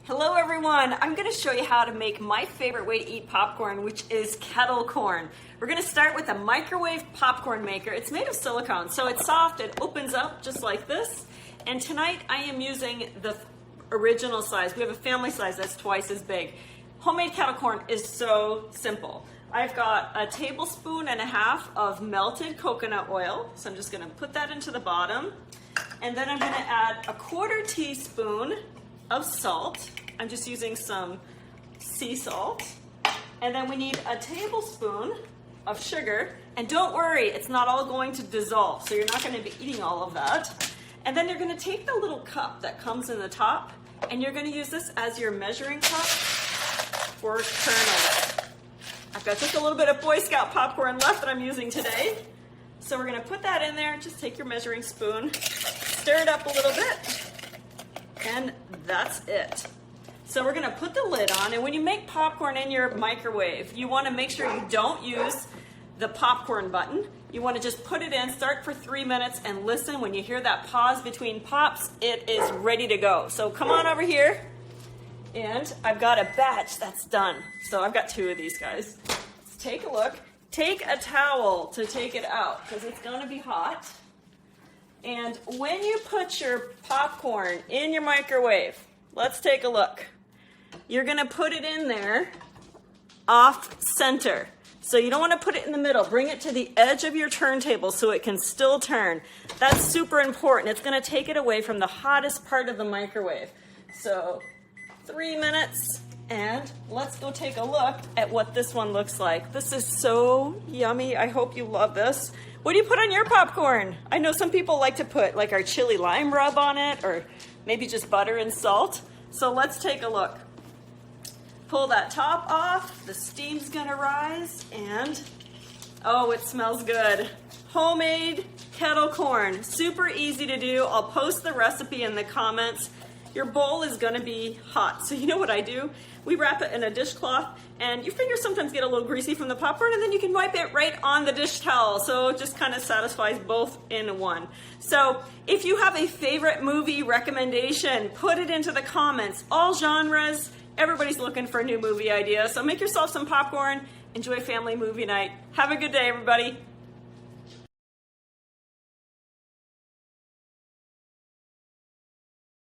Hello everyone, I'm going to show you how to make my favorite way to eat popcorn, which is kettle corn. We're going to start with a microwave popcorn maker. It's made of silicone, so it's soft, it opens up just like this. And tonight I am using the original size. We have a family size that's twice as big. Homemade kettle corn is so simple. I've got a tablespoon and a half of melted coconut oil, so I'm just going to put that into the bottom. And then I'm going to add a 1/4 teaspoon of salt. I'm just using some sea salt. And then we need a tablespoon of sugar. And don't worry, it's not all going to dissolve, so you're not going to be eating all of that. And then you're going to take the little cup that comes in the top, and you're going to use this as your measuring cup for kernels. I've got just a little bit of Boy Scout popcorn left that I'm using today. So we're going to put that in there. Just take your measuring spoon, stir it up a little bit, and that's it. So we're going to put the lid on, and when you make popcorn in your microwave, you want to make sure you don't use the popcorn button. You want to just put it in, start for 3 minutes, and listen. When you hear that pause between pops, it is ready to go. So come on over here, and I've got a batch that's done. So I've got 2 of these guys. Let's take a look. Take a towel to take it out, because it's going to be hot. And when you put your popcorn in your microwave, let's take a look. You're going to put it in there off center. So you don't want to put it in the middle. Bring it to the edge of your turntable so it can still turn. That's super important. It's going to take it away from the hottest part of the microwave. So 3 minutes, and let's go take a look at what this one looks like. This is so yummy. I hope you love this. What do you put on your popcorn? I know some people like to put like our chili lime rub on it, or maybe just butter and salt. So let's take a look. Pull that top off. The steam's gonna rise, and oh, it smells good. Homemade kettle corn, super easy to do. I'll post the recipe in the comments. Your bowl is gonna be hot, so you know what I do? We wrap it in a dishcloth, and your fingers sometimes get a little greasy from the popcorn, and then you can wipe it right on the dish towel, so it just kind of satisfies both in one. So if you have a favorite movie recommendation, put it into the comments. All genres, everybody's looking for a new movie idea, so make yourself some popcorn, enjoy family movie night. Have a good day, everybody.